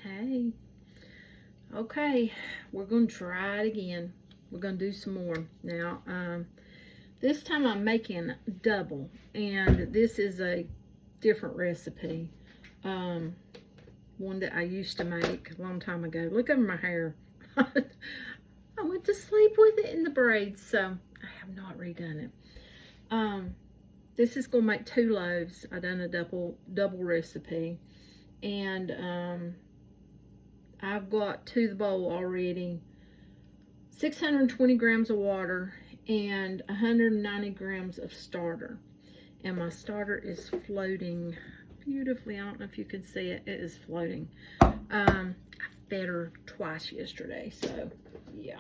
Hey. Okay, we're going to try it again. We're going to do some more. Now, this time I'm making double, and this is a different recipe. One that I used to make a long time ago. Look over my hair. I went to sleep with it in the braids, so I have not redone it. This is going to make 2 loaves. I done a double recipe, and I've got to the bowl already 620 grams of water and 190 grams of starter. And my starter is floating beautifully. I don't know if you can see it. It is floating. I fed her twice yesterday, so yeah.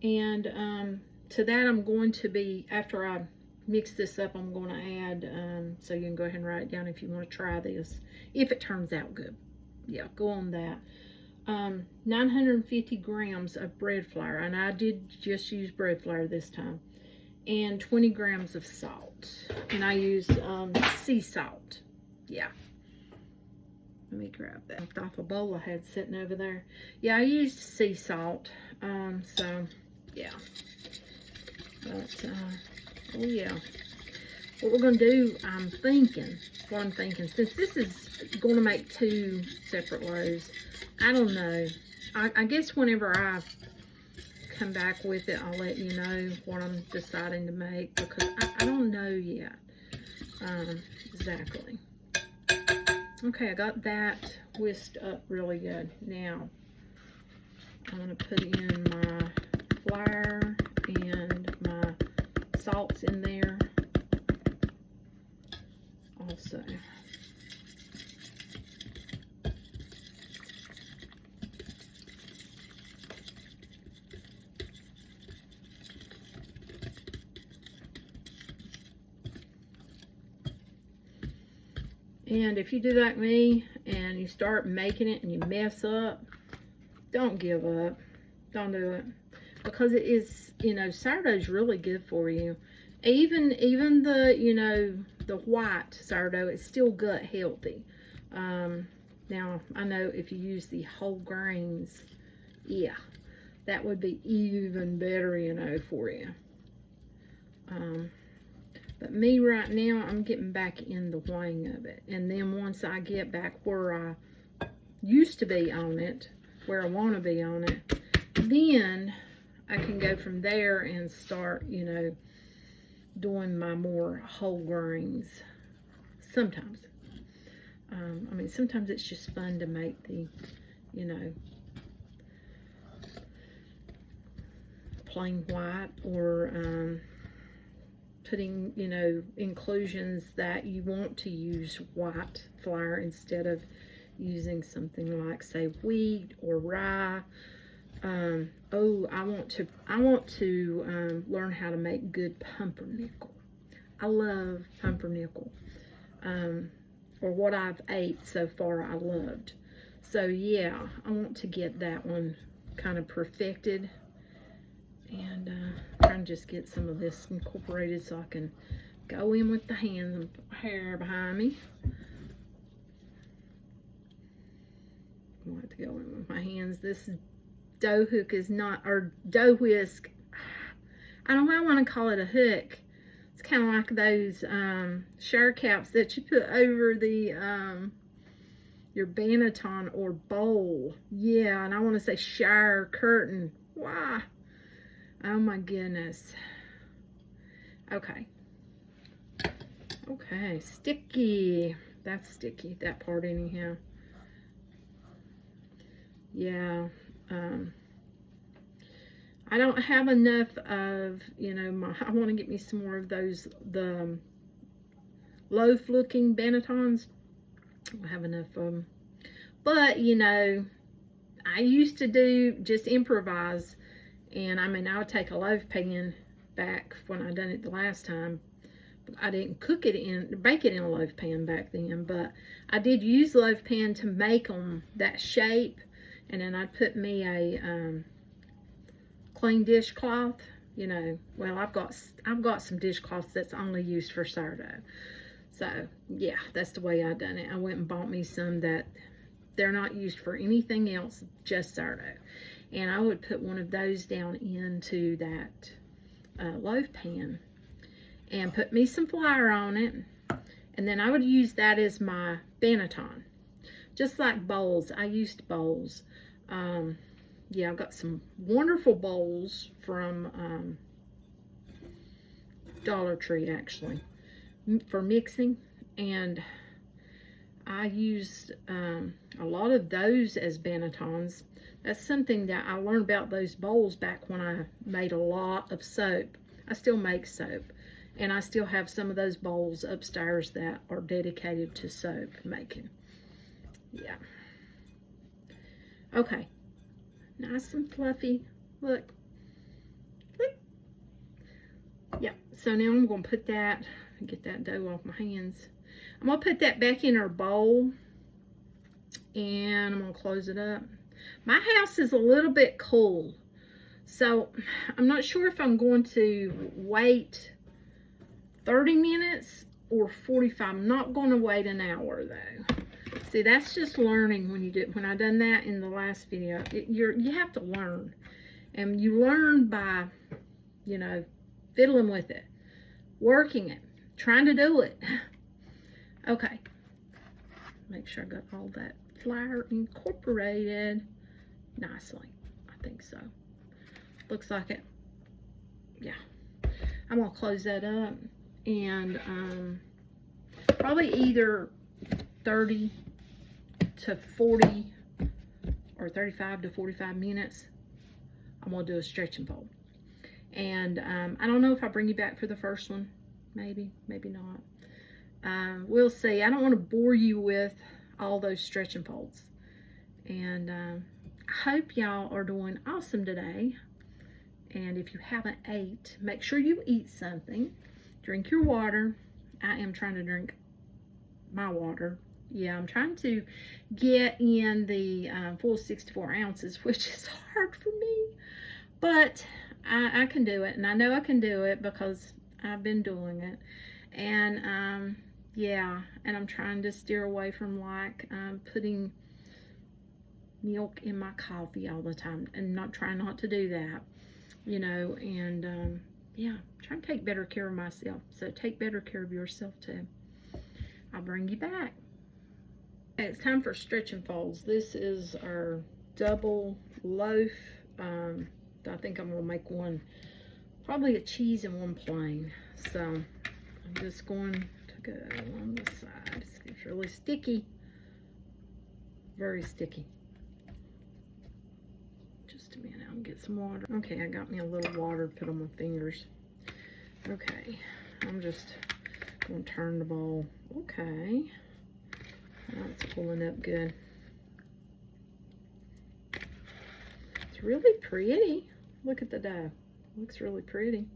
And to that I'm going to be, after I mix this up, I'm going to add, so you can go ahead and write it down if you want to try this, if it turns out good. Yeah, go on that. 950 grams of bread flour, and I did just use bread flour this time, and 20 grams of salt, and I used sea salt. Yeah, let me grab that off a bowl I had sitting over there. Yeah, I used sea salt. So yeah, but oh yeah, what we're gonna do, what I'm thinking, since this is going to make 2 separate loaves, I don't know. I guess whenever I come back with it, I'll let you know what I'm deciding to make, because I don't know yet exactly. Okay, I got that whisked up really good. Now, I'm going to put in my flour and my salts in there also. And if you do like me and you start making it and you mess up, don't give up. Don't do it. Because it is, sourdough is really good for you. Even the, the white sourdough, it's still gut healthy. Now, I know if you use the whole grains, yeah, that would be even better, for you. But me right now, I'm getting back in the wang of it. And then once I get back where I used to be on it, where I want to be on it, then I can go from there and start, doing my more whole grains. Sometimes. Sometimes it's just fun to make the, plain white, or putting, inclusions that you want to use white flour instead of using something like, say, wheat or rye. Oh, I want to learn how to make good pumpernickel. I love pumpernickel. Or what I've ate so far, I loved. So yeah, I want to get that one kind of perfected, and trying to just get some of this incorporated so I can go in with the hands and hair behind me. I want to go in with my hands. This dough hook is not, or dough whisk, I don't know, I want to call it a hook. It's kind of like those shower caps that you put over the your banneton or bowl. Yeah, and I want to say shower curtain. Wow. Oh my goodness. Okay. Okay, sticky. That's sticky, that part anyhow. Yeah. I don't have enough of, I want to get me some more of those, the loaf looking bannetons. I don't have enough of them. But, I used to just improvise. And I would take a loaf pan back when I done it the last time. I didn't bake it in a loaf pan back then, but I did use loaf pan to make them that shape. And then I'd put me a clean dishcloth. Well, I've got some dishcloths that's only used for sourdough. So yeah, that's the way I done it. I went and bought me some that They're not used for anything else, just sourdough. And I would put one of those down into that loaf pan and put me some flour on it. And then I would use that as my banneton. Just like bowls. I used bowls. Yeah, I've got some wonderful bowls from Dollar Tree, actually, for mixing. And I used a lot of those as bannetons. That's something that I learned about those bowls back when I made a lot of soap. I still make soap. And I still have some of those bowls upstairs that are dedicated to soap making. Yeah. Okay. Nice and fluffy. Look. Look. Yeah. So now I'm going to put that, get that dough off my hands. I'm going to put that back in our bowl. And I'm going to close it up. My house is a little bit cool. So I'm not sure if I'm going to wait 30 minutes or 45. I'm not going to wait an hour though. See, that's just learning when you do. When I done that in the last video, you have to learn, and you learn by, you know, fiddling with it, working it, trying to do it. Okay. Make sure I got all that flour incorporated nicely. I think so. Looks like it. Yeah. I'm gonna close that up. And probably either 30 to 40 or 35 to 45 minutes, I'm going to do a stretch and fold. And I don't know if I'll bring you back for the first one. Maybe, maybe not. We'll see. I don't want to bore you with all those stretch and folds. And I hope y'all are doing awesome today. And if you haven't ate, make sure you eat something. Drink your water. I am trying to drink my water. Yeah, I'm trying to get in the full 64 ounces, which is hard for me. But I can do it. And I know I can do it because I've been doing it. And, yeah, and I'm trying to steer away from, like, putting milk in my coffee all the time. And trying not to do that, you know, and, yeah, trying to take better care of myself. So take better care of yourself too. I'll bring you back. Okay, it's time for stretch and folds. This is our double loaf. I think I'm gonna make one, probably a cheese and one plain. So I'm just going to go on the side. It's really sticky, very sticky. Just a minute, I'll get some water. Okay, I got me a little water to put on my fingers. Okay, I'm just gonna turn the bowl. Okay, that's pulling up good. It's really pretty. Look at the dough. Looks really pretty.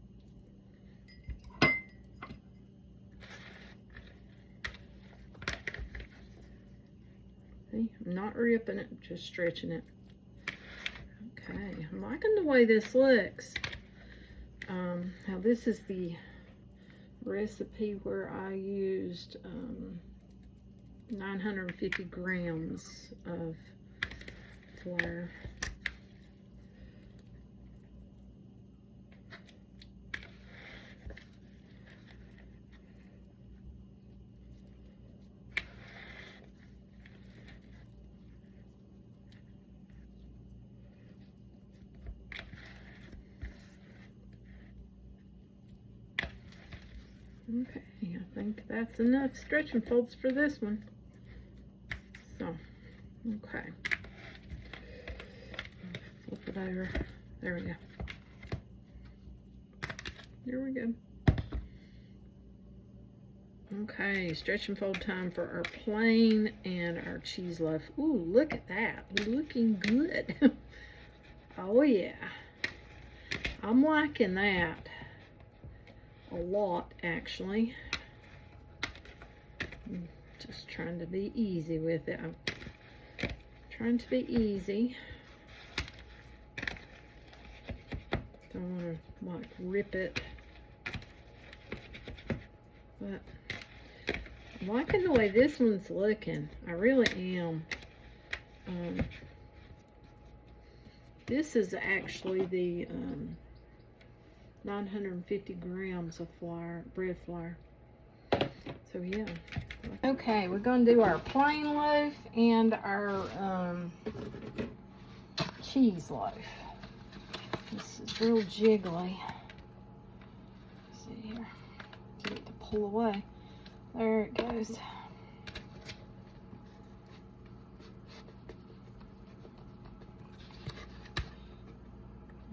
See, I'm not ripping it, just stretching it. Okay, I'm liking the way this looks. Now this is the recipe where I used 950 grams of flour. Okay, I think that's enough stretch and folds for this one. So, okay. Flip it over. There we go. There we go. Okay, stretch and fold time for our plain and our cheese loaf. Ooh, look at that. Looking good. Oh, yeah. I'm liking that. A lot, actually. I'm just trying to be easy with it. I'm trying to be easy. Don't want to, like, rip it. But I'm liking the way this one's looking. I really am. This is actually the 950 grams of flour, bread flour. So yeah. Okay, we're going to do our plain loaf and our cheese loaf. This is real jiggly. Let's see here. Get it to pull away. There it goes.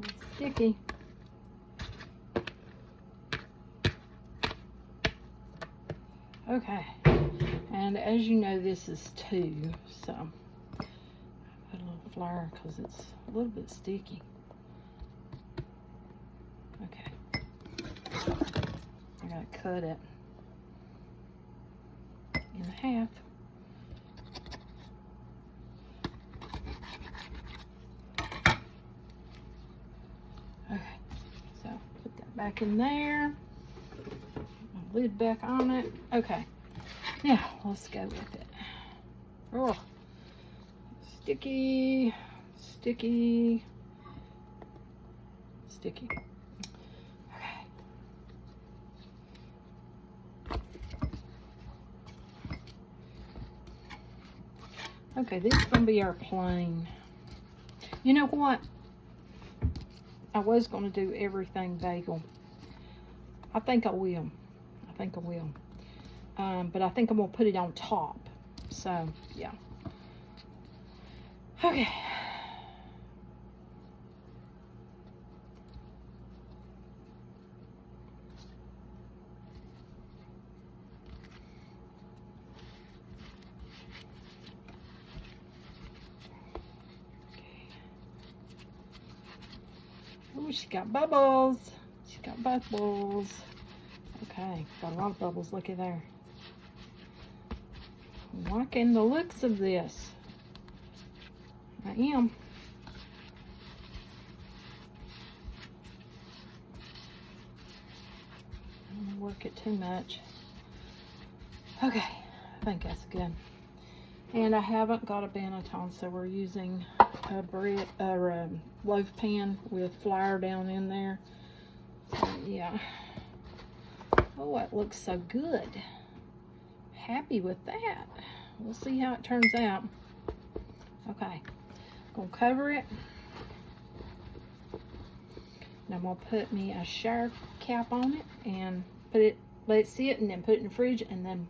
It's sticky. Okay, and as you know, this is 2, so I put a little flour because it's a little bit sticky. Okay, I gotta cut it in half. Okay, so put that back in there. Lid back on it. Okay, now let's go with it. Oh, sticky, sticky, sticky. Okay. Okay, this is gonna be our plain. You know what? I was gonna do everything bagel. I think I will. But I think I'm gonna put it on top. So yeah. Okay. Oh, she got bubbles. She got bubbles. Okay, got a lot of bubbles. Looky there. I'm liking the looks of this. I am. I don't work it too much. Okay, I think that's good. And I haven't got a banneton, so we're using a loaf pan with flour down in there. So, yeah. Oh, it looks so good. Happy with that. We'll see how it turns out. Okay, gonna cover it. And I'm gonna put me a shower cap on it and let it sit, and then put it in the fridge, and then